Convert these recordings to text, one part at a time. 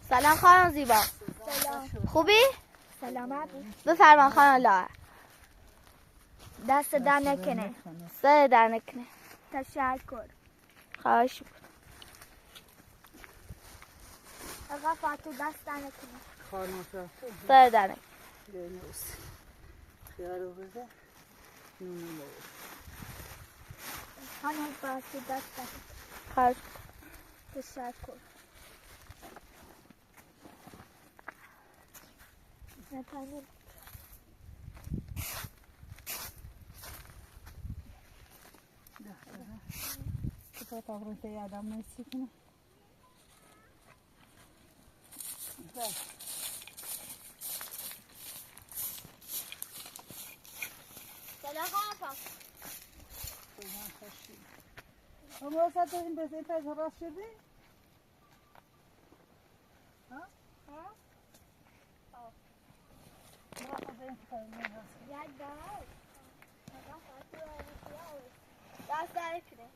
سلام خانم زیبا. سلام. خوبی؟ سلامت. بفرمان خانم لاغر. دست در نکنه. سر در نکنه. تشکر. خواهش میکنم. آقا فاتو دست در نکنه. خانم سر در نکنه. بینوس خیارو بزن نونو بزن خانم فاتو دست در نکنه. خواهش تشکر. نکنه. تو تابرون تی آدم نیستی کنه سلام خانم فاطمه. هم واسه داریم به این پس راست شدی؟ ها؟ ما به این کار می‌راست. یک دار. آقا فاتو دست در نکنه.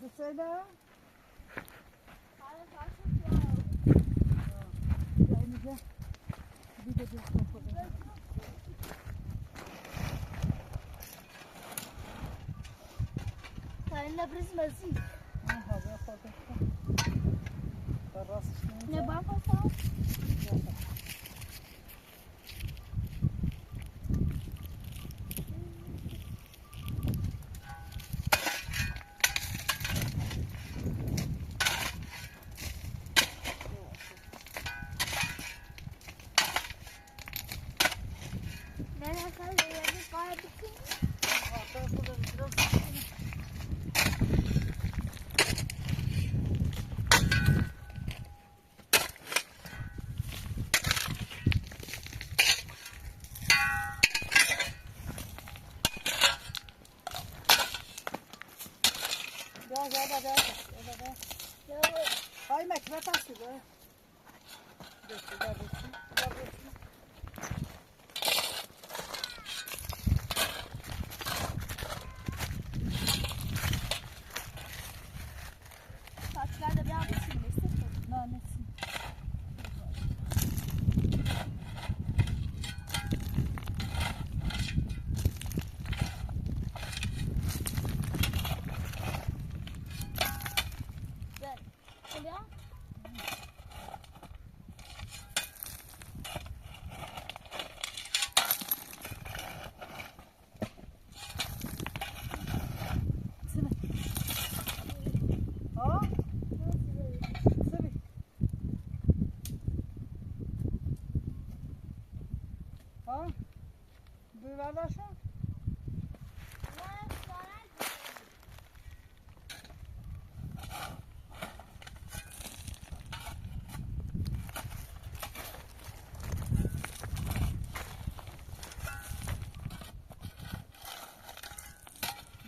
بسیار خانم فاطمه. اینجا دیگه دوست خودم. خانم نبرز مزید. نه هوا خودم. راستش نه بابا فاتو. Ay makine taşıyor. Saçlar da bir an silmesi. Nanesin. Duyvarlaşın.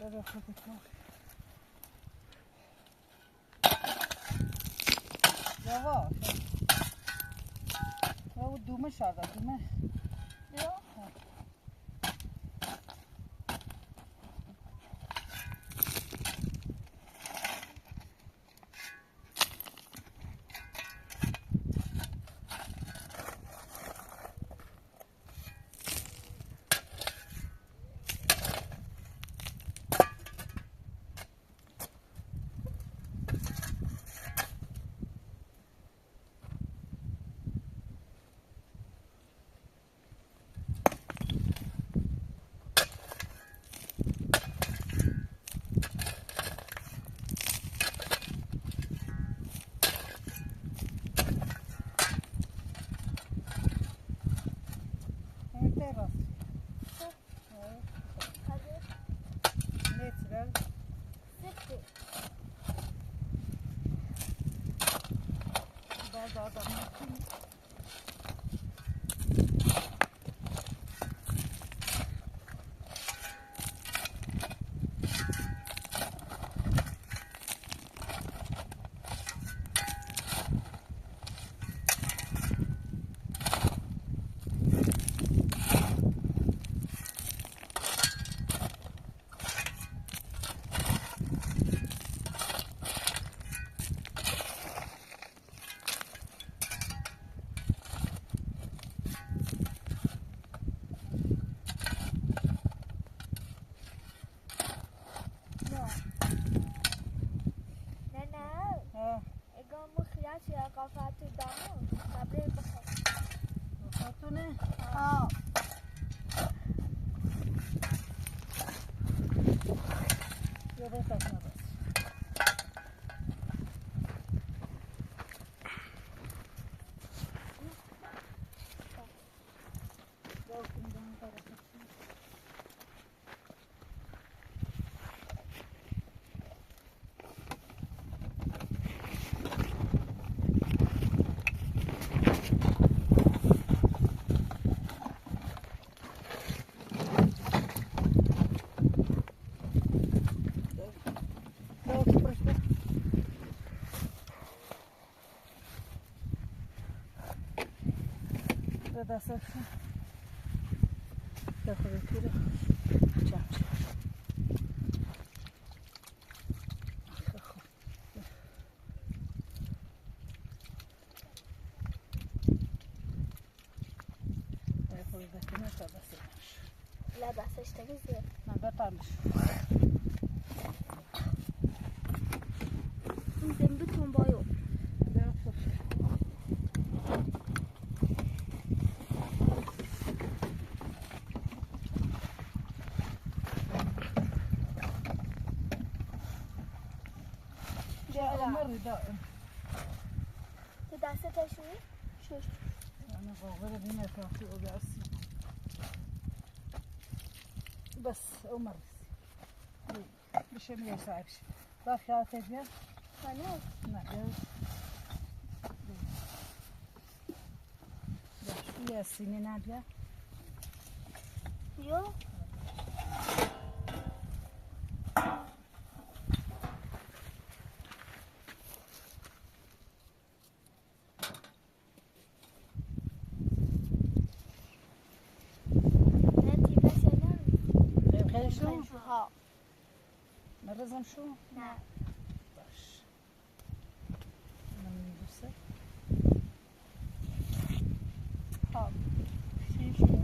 Böyle fıtıklar. Yavaş. Ya bu düğme şarkı, düğme. Yok. از آدم نکنی. قافت دامو صبر بخور خاتونه آه یا باید از نباید دستشون داخل پیره چمچه خوب باید بکنه تا دستش لا دستش تمیزه نه بپرمش این زنبتون بایو مرة دائم تو دستشوی شوش أنا غاغرة بينا كافي وبأسي بس أمر بشم يساعدش باخي عاتبيا خلاص نعم شو يا سيني نادية يو شو؟ ها مرزم شو؟ نه باش أنا من دوسة ها شو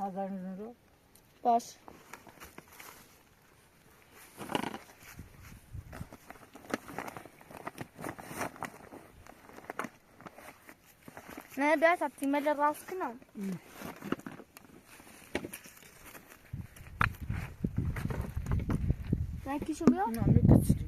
Hazırını رو باش نه بیاید تیمل راست کنم نه کیشو بیا نه میکشیم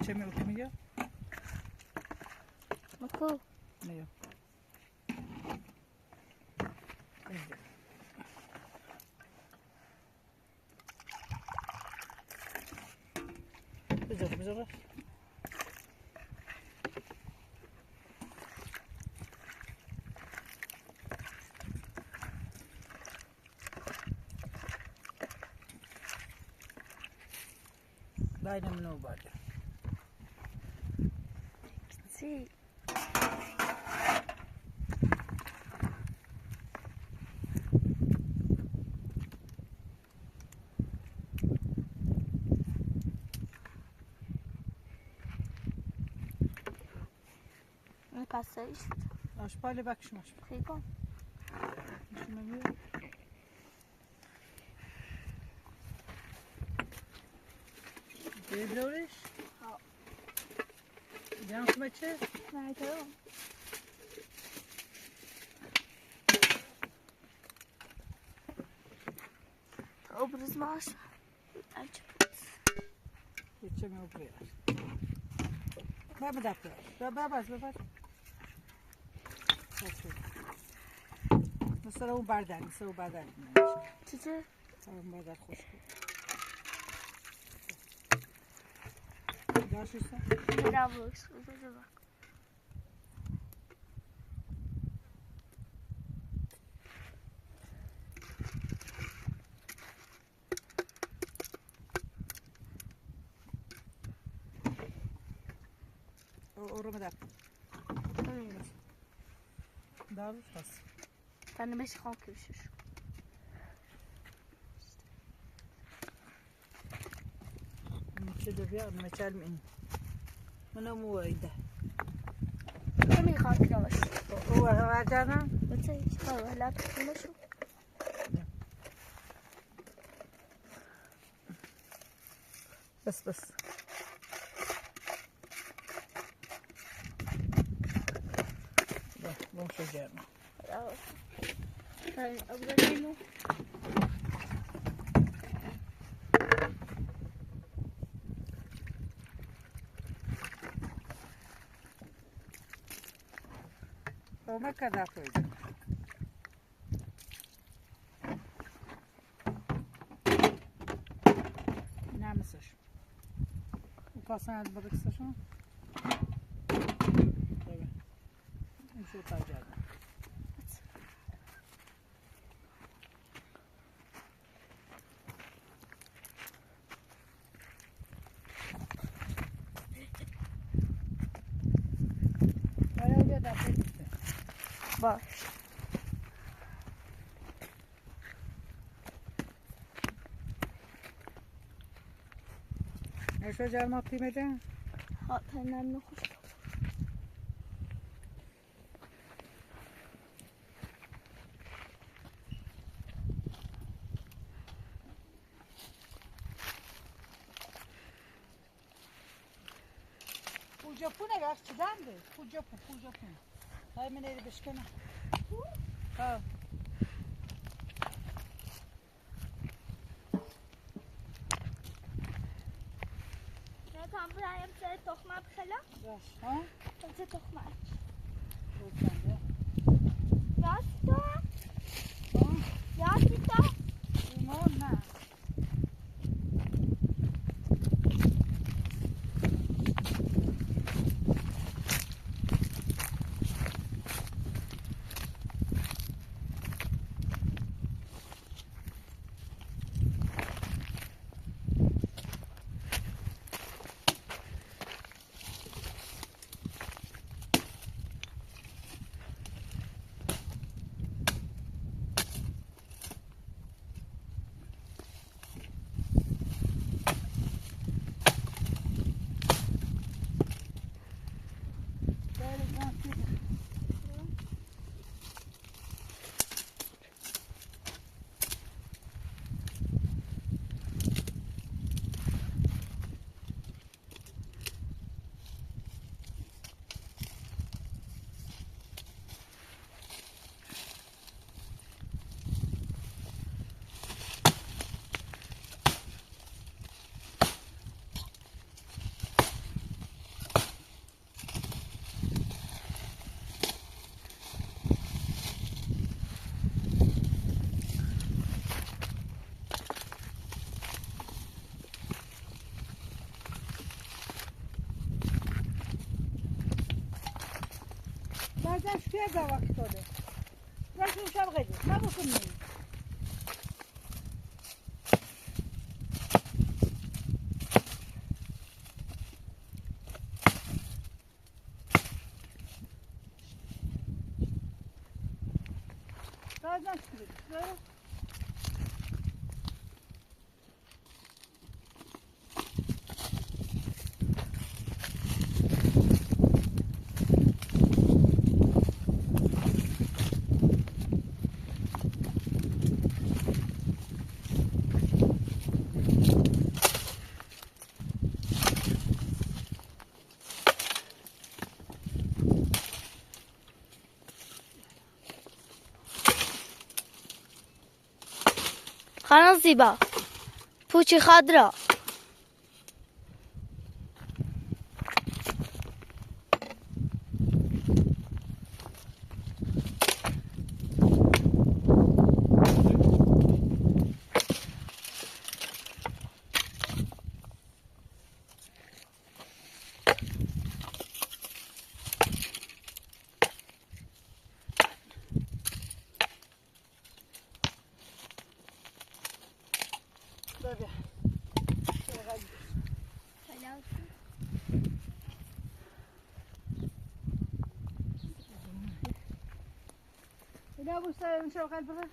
چه میکنی؟ مکو نه بذار باید منو باید سی پس ایش آشپاله بکشم آشپاله خیلی کن بذارش جانم چه نه تو ابرز ماش چه میوپره بابا دپره بابا بابا مثلا اون بردن مثلا اون بردن چیزه اون بردن خوش داشتم برافوس Orama da. Daha bas. Ben de Mexikan görüşür. Meçhul bir meçhul min. Mana mu wayda. Kami kan kavaş. O wajana. Batay. Hala tutma şu. بس مو شجرنا طيب أبغى منه وما كذا فويد نعمسش وقاسنا بردكسشو طيب نشوف تاجرنا باش شو جرما قيمته؟ ها تنام نخوش Pul bak çizendi. Pul Japon. Hemen eli beşkene. Ha. نه tam برایم سر تخمه بخلا Baş. Ha? سر تخمه Olsanda. یاستا Ha? یاستا Limon ne? Bazen şuraya da vakit oluyor. Nasıl uşak ediyor? Ne bakın? Bazen şuraya. خانم زیبا پوچی خضرا Böyle. Ne bu sayın çok kalbine?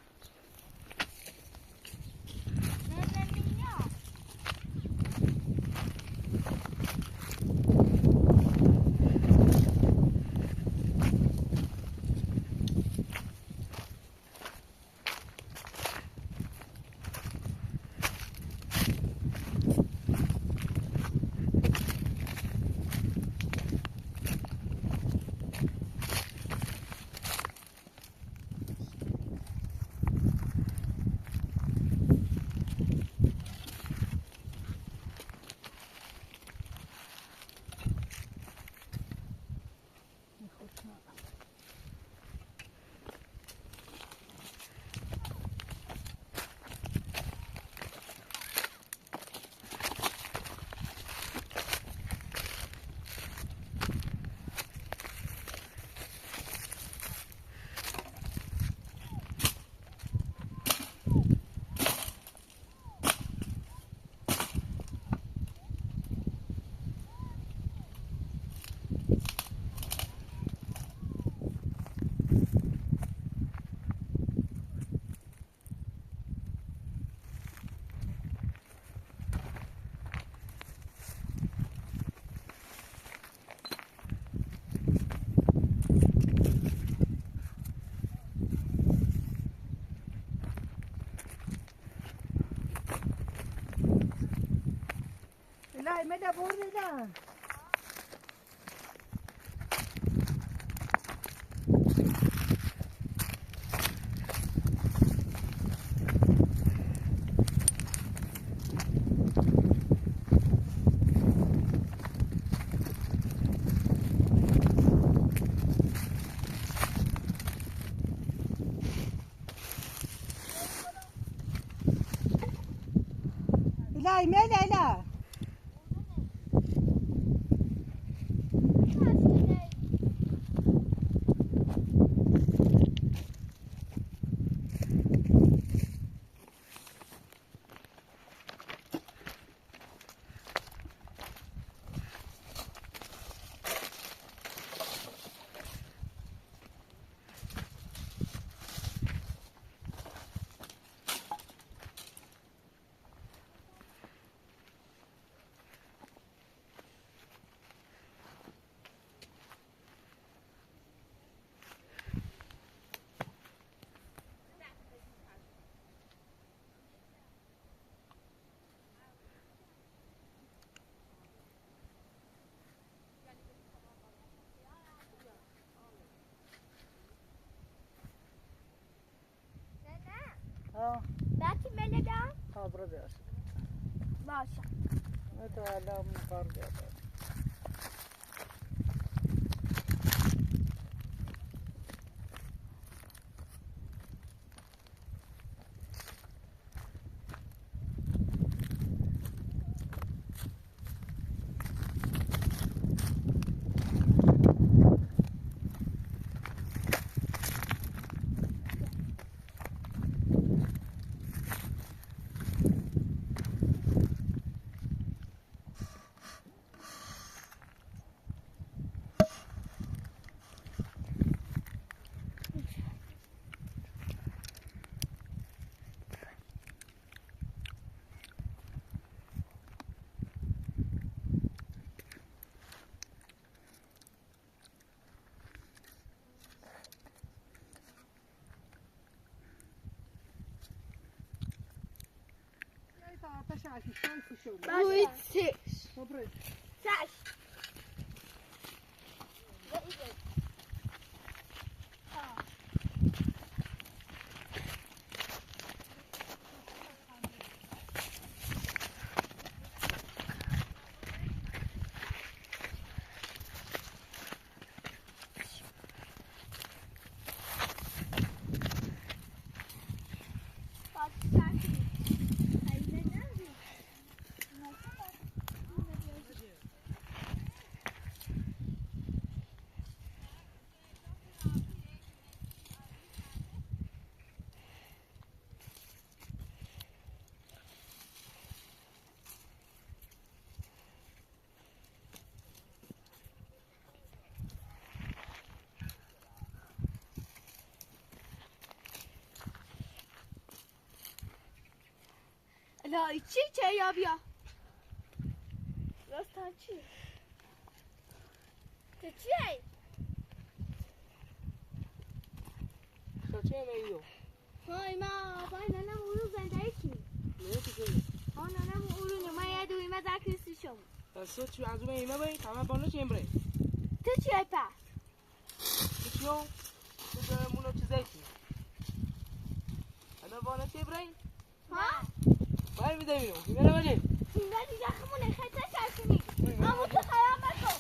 La media burada. La media la. Belki meleden Kabra biraz. başa. Ne de alamın kargı. شاکی شانسی شد روی چش دوباره چش لا چی یا بیا راستان چی تو چیه چه میدیو های ما باید ننم اونو زنده کی نه چی ها ننم اونو ما یه دوی ما ذکرسی شم پس تو چی از اون ایمه بایی تمام بانو چیم بره تو چیه پا چیو تو دارمونو چیزایی چی انا بانو چی بره ها باید میده میرو بیمه نماجه تیمه دیگه خمونه خیلی شرکنی امو تو خرام بکن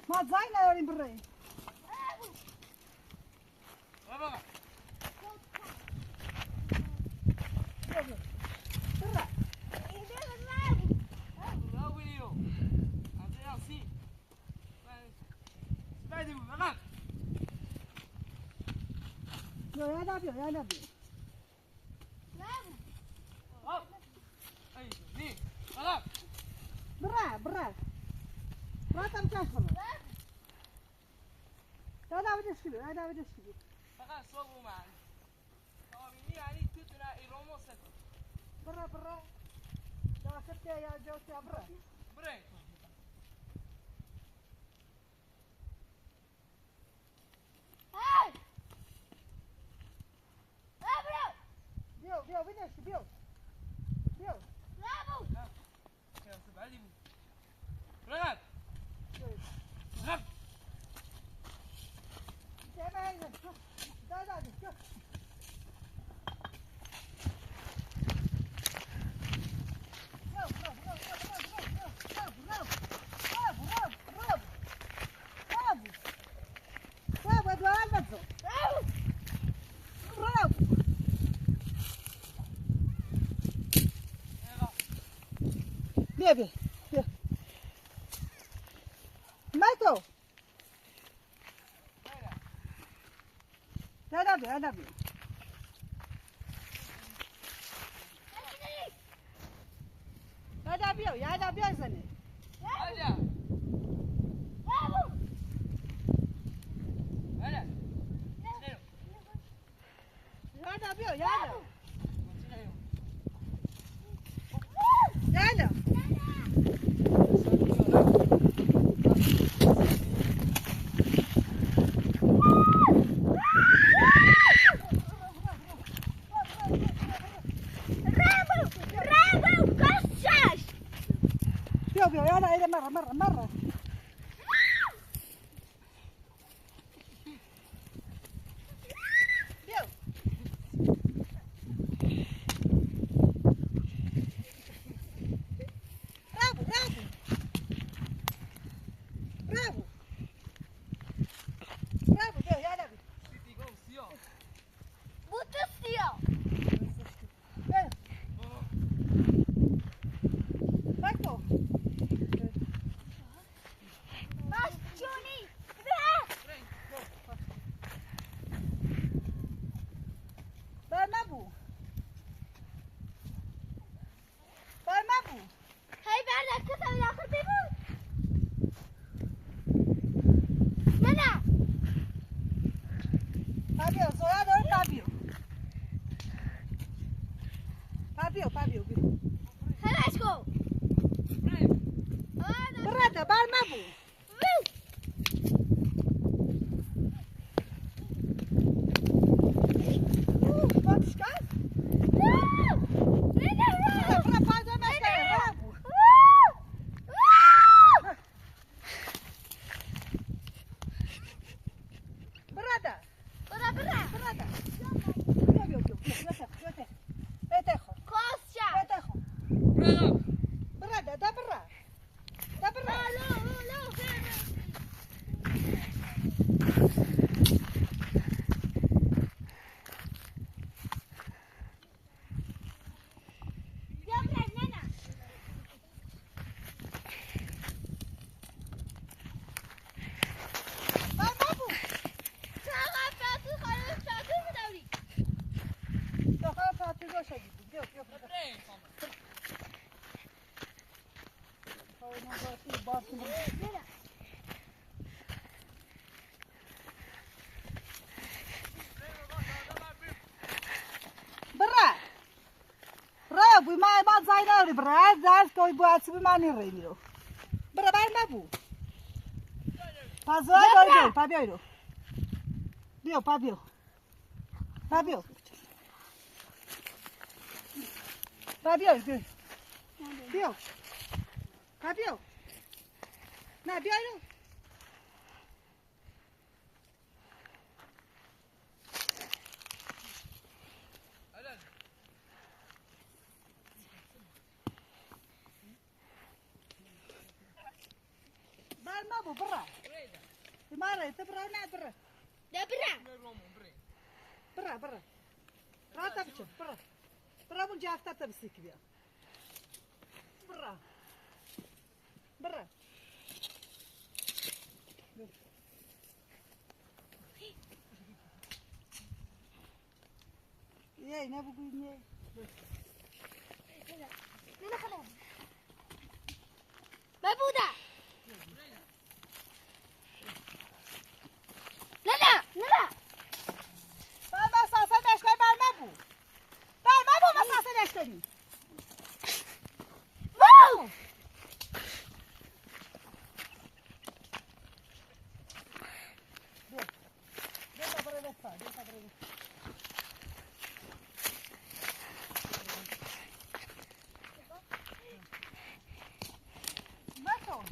ما زای نداریم بره یادم بیا برا راتم کاش برا دادا بدش کلی فقط صبح اومد آمینی یعنی تو تونه ایرامو سکن برا داخل یا جوتیا برا بره بیا بدش بیا بعدی بود رقم رقم دادا بیا مایکو يلا بيو يلا بيو زني هلا هلا يلا بيو يلا يلا بيو بيو يلا إلى مرة بيو برافو بيو يلا بيو سيتي جو سيو Bakto. Barmabu. هاي بعد الكتب الآخر بيموت منع Fabio, sola dor Fabio. Fabio. هلاشكو Berada barmabu. Wat is dat? Berapa mas barmabu? Berada. Yo. Betejo. برافو Berada, da berra. Barmabu. Daha fatih boşa gitti. Yok. برين صمت برا بوی ما زای ناری برا زاز کوی بوات سبی مانی ریمیرو برا باید نبو پازوی دوی پابیو بیو پابیو نه بیایو هلا باید نبو برا بريدا تماره تبرا نه برا رومو برين برا راتا بچه برا بون جافتا تبسیک بیا برا یه نه بگوی نه مبودة لا باید ما ساسا نشکنی باید نبو ما ساسا نشکنی واو Deja por el estado. Mato.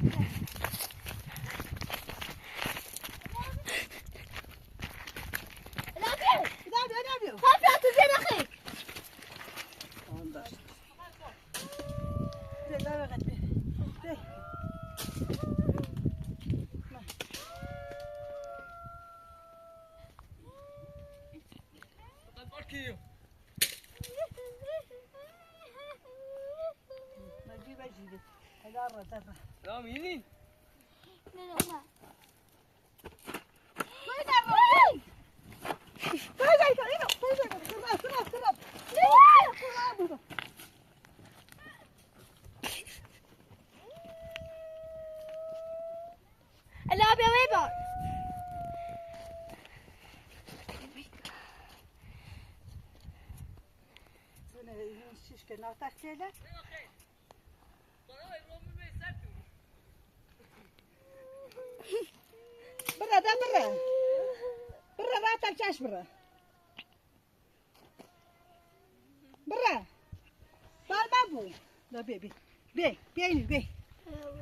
العبيو هات زين أخيك باكيو بجيب هذا لا ميني كويس برو الا بیا ببر شیش که ناتک کله برا ده برا برا راتك چاش برا برا بال بابو لا بي بي بي بيني بي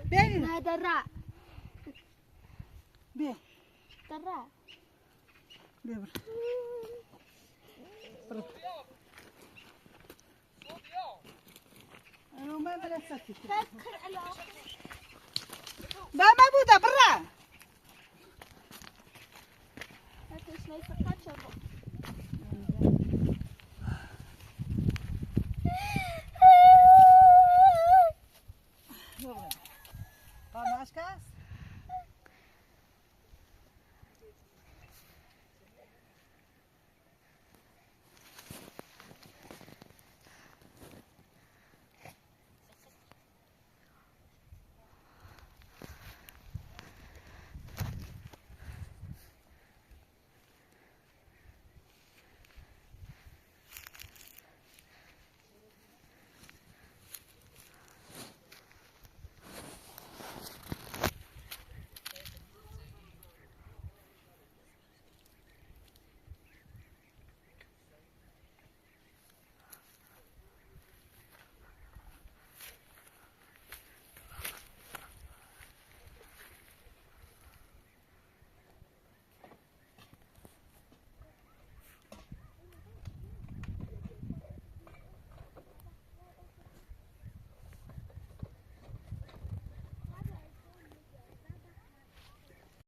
بيني هذا الراء بي الراء بي برا انا ما بلا سكت فكر على بال بابو ده برا هذا شيء فقط شباب Dobra. Pan Maśka?